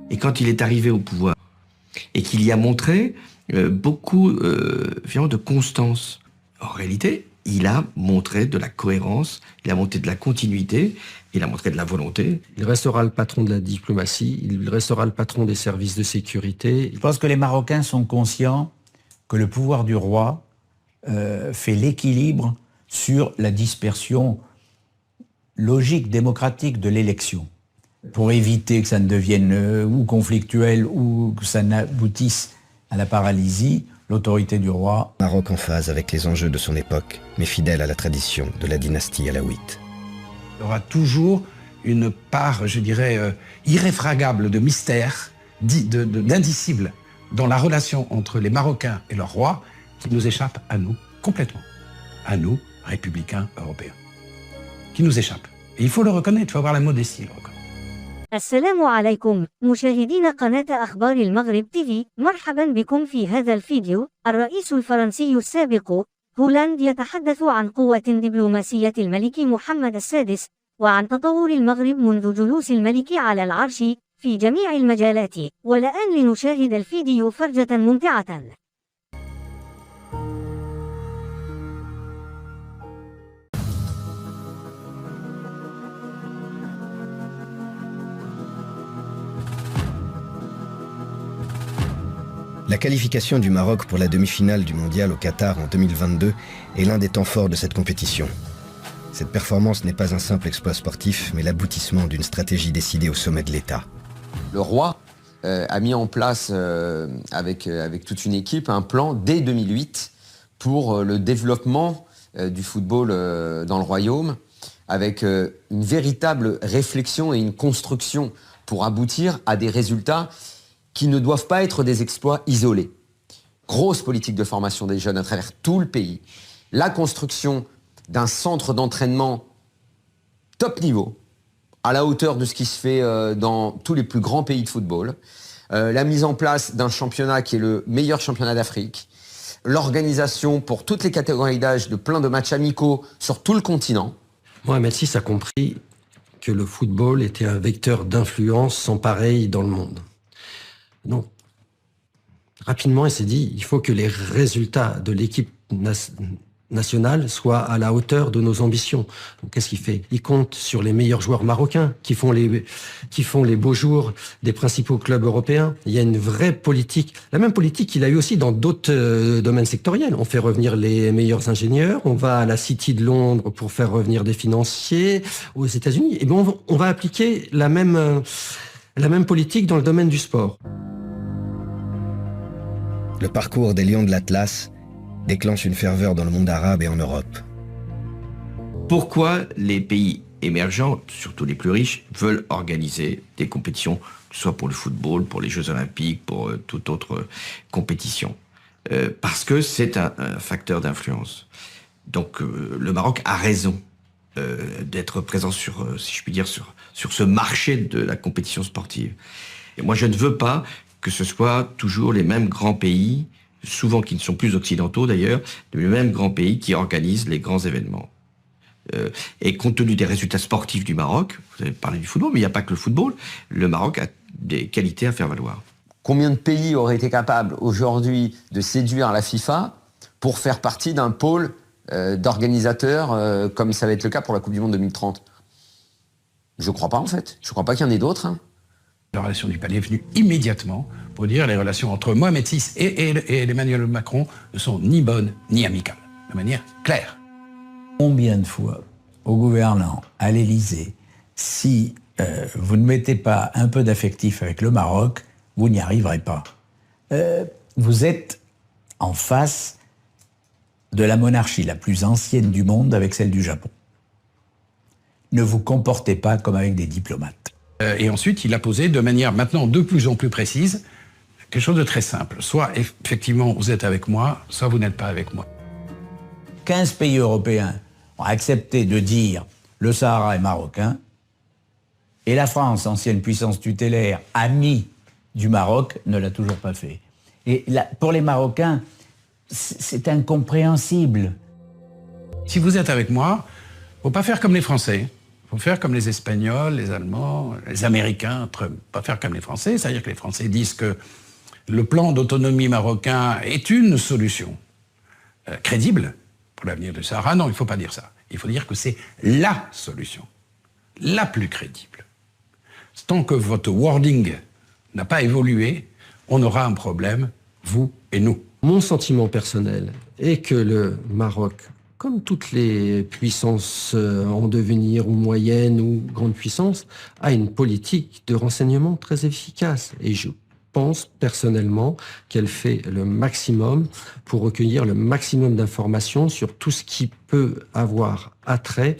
Et quand il est arrivé au pouvoir, et qu'il y a montré beaucoup finalement de constance, en réalité, il a montré de la cohérence, il a montré de la continuité, il a montré de la volonté. Il restera le patron de la diplomatie, il restera le patron des services de sécurité. Je pense que les Marocains sont conscients que le pouvoir du roi fait l'équilibre sur la dispersion logique, démocratique de l'élection. Pour éviter que ça ne devienne ou conflictuel ou que ça n'aboutisse à la paralysie, l'autorité du roi. Maroc en phase avec les enjeux de son époque, mais fidèle à la tradition de la dynastie alaouite. Il y aura toujours une part, je dirais, irréfragable de mystère, d'indicible dans la relation entre les Marocains et leur roi, qui nous échappe à nous complètement. À nous, républicains européens. Qui nous échappe. Et il faut le reconnaître, il faut avoir la modestie de le reconnaître. السلام عليكم مشاهدين قناة أخبار المغرب تيفي. مرحبا بكم في هذا الفيديو. الرئيس الفرنسي السابق هولاند يتحدث عن قوة دبلوماسية الملك محمد السادس وعن تطور المغرب منذ جلوس الملك على العرش في جميع المجالات. والآن لنشاهد الفيديو فرجة ممتعة. La qualification du Maroc pour la demi-finale du mondial au Qatar en 2022 est l'un des temps forts de cette compétition. Cette performance n'est pas un simple exploit sportif, mais l'aboutissement d'une stratégie décidée au sommet de l'État. Le roi a mis en place, avec toute une équipe, un plan dès 2008 pour le développement du football dans le royaume, avec une véritable réflexion et une construction pour aboutir à des résultats qui ne doivent pas être des exploits isolés. Grosse politique de formation des jeunes à travers tout le pays. La construction d'un centre d'entraînement top niveau, à la hauteur de ce qui se fait dans tous les plus grands pays de football. La mise en place d'un championnat qui est le meilleur championnat d'Afrique. L'organisation pour toutes les catégories d'âge de plein de matchs amicaux sur tout le continent. Mohamed VI a compris que le football était un vecteur d'influence sans pareil dans le monde. Donc, rapidement, il s'est dit, il faut que les résultats de l'équipe nationale soient à la hauteur de nos ambitions. Donc, qu'est-ce qu'il fait? Il compte sur les meilleurs joueurs marocains qui font les beaux jours des principaux clubs européens. Il y a une vraie politique, la même politique qu'il a eu aussi dans d'autres domaines sectoriels. On fait revenir les meilleurs ingénieurs, on va à la City de Londres pour faire revenir des financiers aux États-Unis. Et bon, on va appliquer la même politique dans le domaine du sport. Le parcours des Lions de l'Atlas déclenche une ferveur dans le monde arabe et en Europe. Pourquoi les pays émergents, surtout les plus riches, veulent organiser des compétitions, que ce soit pour le football, pour les Jeux Olympiques, pour toute autre compétition? Parce que c'est un facteur d'influence. Donc le Maroc a raison d'être présent sur, si je puis dire, sur ce marché de la compétition sportive. Et moi, je ne veux pas que ce soit toujours les mêmes grands pays, souvent qui ne sont plus occidentaux d'ailleurs, les mêmes grands pays qui organisent les grands événements. Et compte tenu des résultats sportifs du Maroc, vous avez parlé du football, mais il n'y a pas que le football, le Maroc a des qualités à faire valoir. Combien de pays auraient été capables aujourd'hui de séduire la FIFA pour faire partie d'un pôle d'organisateurs comme ça va être le cas pour la Coupe du Monde 2030? Je ne crois pas en fait. Je ne crois pas qu'il y en ait d'autres. Hein. La relation du palais est venue immédiatement pour dire les relations entre Mohamed VI et Emmanuel Macron ne sont ni bonnes ni amicales, de manière claire. Combien de fois, au gouvernement, à l'Élysée, si vous ne mettez pas un peu d'affectif avec le Maroc, vous n'y arriverez pas. Vous êtes en face de la monarchie la plus ancienne du monde avec celle du Japon. Ne vous comportez pas comme avec des diplomates. Et ensuite, il a posé de manière maintenant de plus en plus précise quelque chose de très simple. Soit effectivement vous êtes avec moi, soit vous n'êtes pas avec moi. 15 pays européens ont accepté de dire le Sahara est marocain, et la France, ancienne puissance tutélaire, amie du Maroc, ne l'a toujours pas fait. Et là, pour les Marocains, c'est incompréhensible. Si vous êtes avec moi, il ne faut pas faire comme les Français. Il faut faire comme les Espagnols, les Allemands, les Américains, pas faire comme les Français. C'est-à-dire que les Français disent que le plan d'autonomie marocain est une solution crédible pour l'avenir du Sahara. Non, il ne faut pas dire ça. Il faut dire que c'est la solution, la plus crédible. Tant que votre wording n'a pas évolué, on aura un problème, vous et nous. Mon sentiment personnel est que le Maroc, comme toutes les puissances en devenir, ou moyennes, ou grandes puissances, a une politique de renseignement très efficace. Et je pense personnellement qu'elle fait le maximum pour recueillir le maximum d'informations sur tout ce qui peut avoir attrait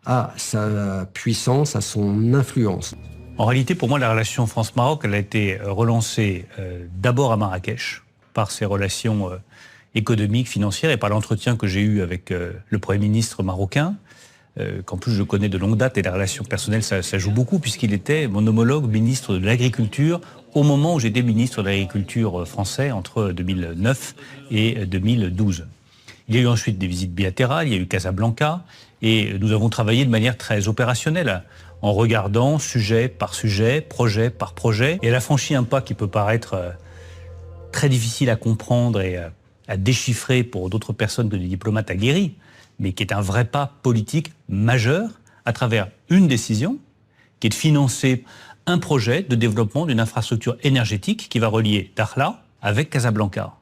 à sa puissance, à son influence. En réalité, pour moi, la relation France-Maroc, elle a été relancée d'abord à Marrakech, par ses relations économiques, financières, et par l'entretien que j'ai eu avec le Premier ministre marocain, qu'en plus je connais de longue date, et la relation personnelle, ça joue beaucoup, puisqu'il était mon homologue ministre de l'Agriculture au moment où j'étais ministre de l'Agriculture français, entre 2009 et 2012. Il y a eu ensuite des visites bilatérales, il y a eu Casablanca, et nous avons travaillé de manière très opérationnelle, en regardant sujet par sujet, projet par projet. Et elle a franchi un pas qui peut paraître très difficile à comprendre et à déchiffrer pour d'autres personnes que des diplomates aguerris, mais qui est un vrai pas politique majeur à travers une décision qui est de financer un projet de développement d'une infrastructure énergétique qui va relier Dakhla avec Casablanca.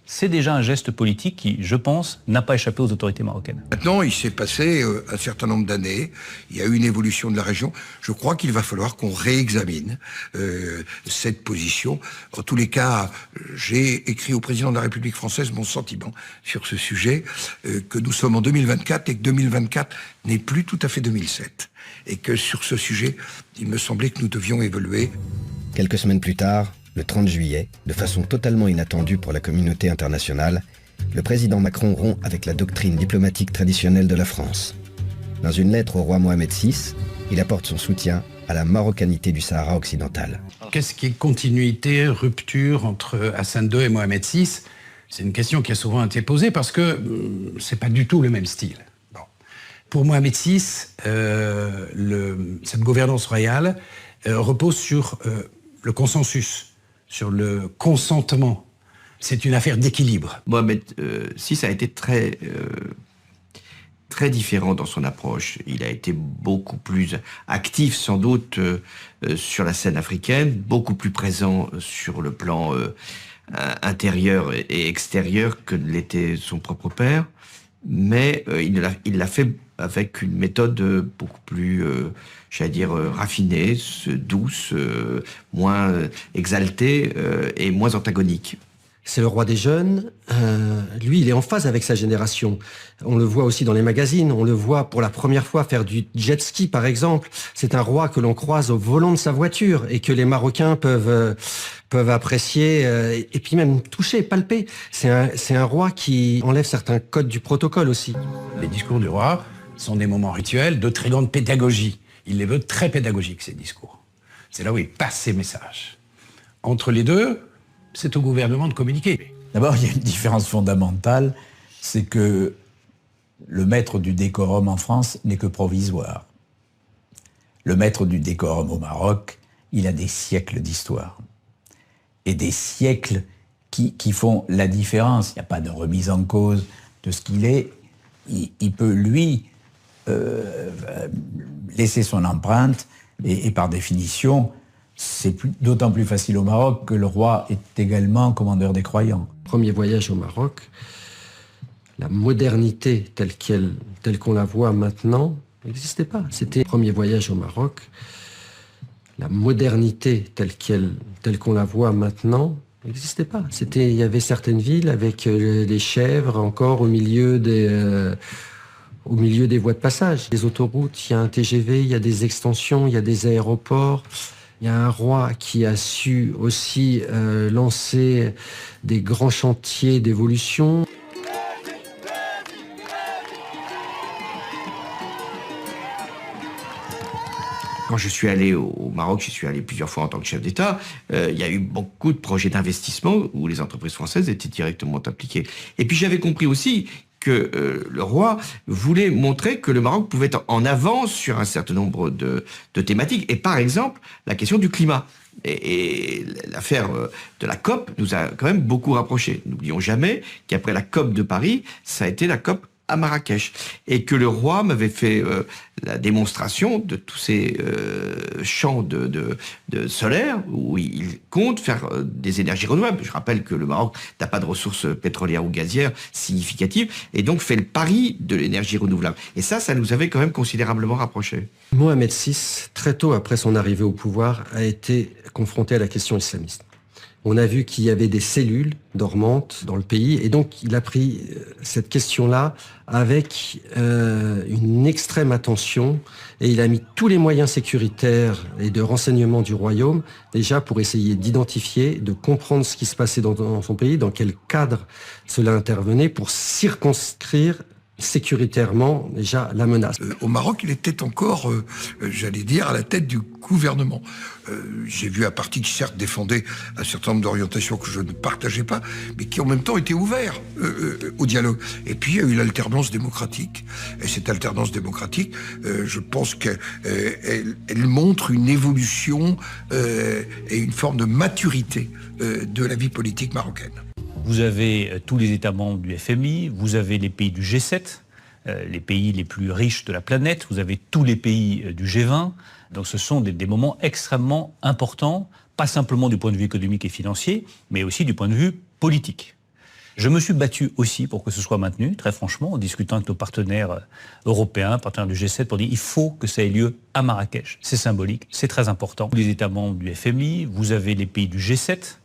C'est déjà un geste politique qui, je pense, n'a pas échappé aux autorités marocaines. Maintenant, il s'est passé un certain nombre d'années, il y a eu une évolution de la région. Je crois qu'il va falloir qu'on réexamine cette position. En tous les cas, j'ai écrit au président de la République française mon sentiment sur ce sujet, que nous sommes en 2024 et que 2024 n'est plus tout à fait 2007. Et que sur ce sujet, il me semblait que nous devions évoluer. Quelques semaines plus tard, le 30 juillet, de façon totalement inattendue pour la communauté internationale, le président Macron rompt avec la doctrine diplomatique traditionnelle de la France. Dans une lettre au roi Mohamed VI, il apporte son soutien à la marocanité du Sahara occidental. Qu'est-ce qui est continuité, rupture entre Hassan II et Mohamed VI? C'est une question qui a souvent été posée parce que c'est pas du tout le même style. Bon. Pour Mohamed VI, cette gouvernance royale repose sur le consensus, sur le consentement. C'est une affaire d'équilibre. Mohamed VI a été très différent dans son approche. Il a été beaucoup plus actif, sans doute, sur la scène africaine, beaucoup plus présent sur le plan intérieur et extérieur que l'était son propre père. Mais il l'a fait avec une méthode beaucoup plus, j'allais dire, raffinée, douce, moins exaltée et moins antagonique. C'est le roi des jeunes. Lui, il est en phase avec sa génération. On le voit aussi dans les magazines. On le voit pour la première fois faire du jet ski, par exemple. C'est un roi que l'on croise au volant de sa voiture et que les Marocains peuvent apprécier et puis même toucher, palper. C'est un roi qui enlève certains codes du protocole aussi. Les discours du roi sont des moments rituels de très grande pédagogie. Il les veut très pédagogiques, ces discours. C'est là où il passe ses messages. Entre les deux, c'est au gouvernement de communiquer. D'abord, il y a une différence fondamentale, c'est que le maître du décorum en France n'est que provisoire. Le maître du décorum au Maroc, il a des siècles d'histoire. Et des siècles qui font la différence. Il n'y a pas de remise en cause de ce qu'il est. Il peut, lui, laisser son empreinte et par définition, c'est d'autant plus facile au Maroc que le roi est également commandeur des croyants. Premier voyage au Maroc, la modernité telle qu'on la voit maintenant n'existait pas. C'était le premier voyage au Maroc. La modernité telle qu'on la voit maintenant n'existait pas. Il y avait certaines villes avec des chèvres encore au milieu des voies de passage. Des autoroutes, il y a un TGV, il y a des extensions, il y a des aéroports. Il y a un roi qui a su aussi lancer des grands chantiers d'évolution. Quand je suis allé au Maroc, je suis allé plusieurs fois en tant que chef d'État, il y a eu beaucoup de projets d'investissement où les entreprises françaises étaient directement impliquées. Et puis j'avais compris aussi que le roi voulait montrer que le Maroc pouvait être en avance sur un certain nombre de thématiques. Et par exemple, la question du climat. Et l'affaire de la COP nous a quand même beaucoup rapprochés. N'oublions jamais qu'après la COP de Paris, ça a été la COP à Marrakech. Et que le roi m'avait fait la démonstration de tous ces champs de solaire où il compte faire des énergies renouvelables. Je rappelle que le Maroc n'a pas de ressources pétrolières ou gazières significatives et donc fait le pari de l'énergie renouvelable. Et ça nous avait quand même considérablement rapprochés. Mohamed VI, très tôt après son arrivée au pouvoir, a été confronté à la question islamiste. On a vu qu'il y avait des cellules dormantes dans le pays et donc il a pris cette question-là avec une extrême attention et il a mis tous les moyens sécuritaires et de renseignement du royaume déjà pour essayer d'identifier, de comprendre ce qui se passait dans son pays, dans quel cadre cela intervenait pour circonscrire sécuritairement déjà la menace. Au Maroc, il était encore, j'allais dire, à la tête du gouvernement. J'ai vu un parti qui certes défendait un certain nombre d'orientations que je ne partageais pas, mais qui en même temps était ouvert au dialogue. Et puis il y a eu l'alternance démocratique. Et cette alternance démocratique, je pense qu'elle montre une évolution et une forme de maturité de la vie politique marocaine. Vous avez tous les États membres du FMI, vous avez les pays du G7, les pays les plus riches de la planète, vous avez tous les pays du G20. Donc ce sont des moments extrêmement importants, pas simplement du point de vue économique et financier, mais aussi du point de vue politique. Je me suis battu aussi pour que ce soit maintenu, très franchement, en discutant avec nos partenaires européens, partenaires du G7, pour dire qu'il faut que ça ait lieu à Marrakech. C'est symbolique, c'est très important. Les États membres du FMI, vous avez les pays du G7,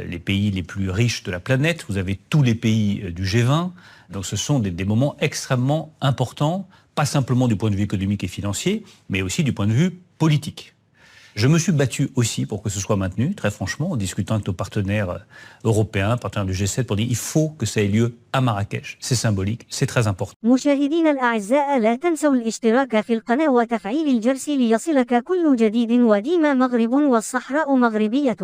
les pays les plus riches de la planète, vous avez tous les pays du G20. Donc ce sont des moments extrêmement importants, pas simplement du point de vue économique et financier, mais aussi du point de vue politique. Je me suis battu aussi pour que ce soit maintenu, très franchement, en discutant avec nos partenaires européens, partenaires du G7, pour dire qu'il faut que ça ait lieu à Marrakech. C'est symbolique, c'est très important. مشاهدينا الأعزاء لا تنسوا الاشتراك في القناة وتفعيل الجرس ليصلك كل جديد وديما مغرب والصحراء مغربية.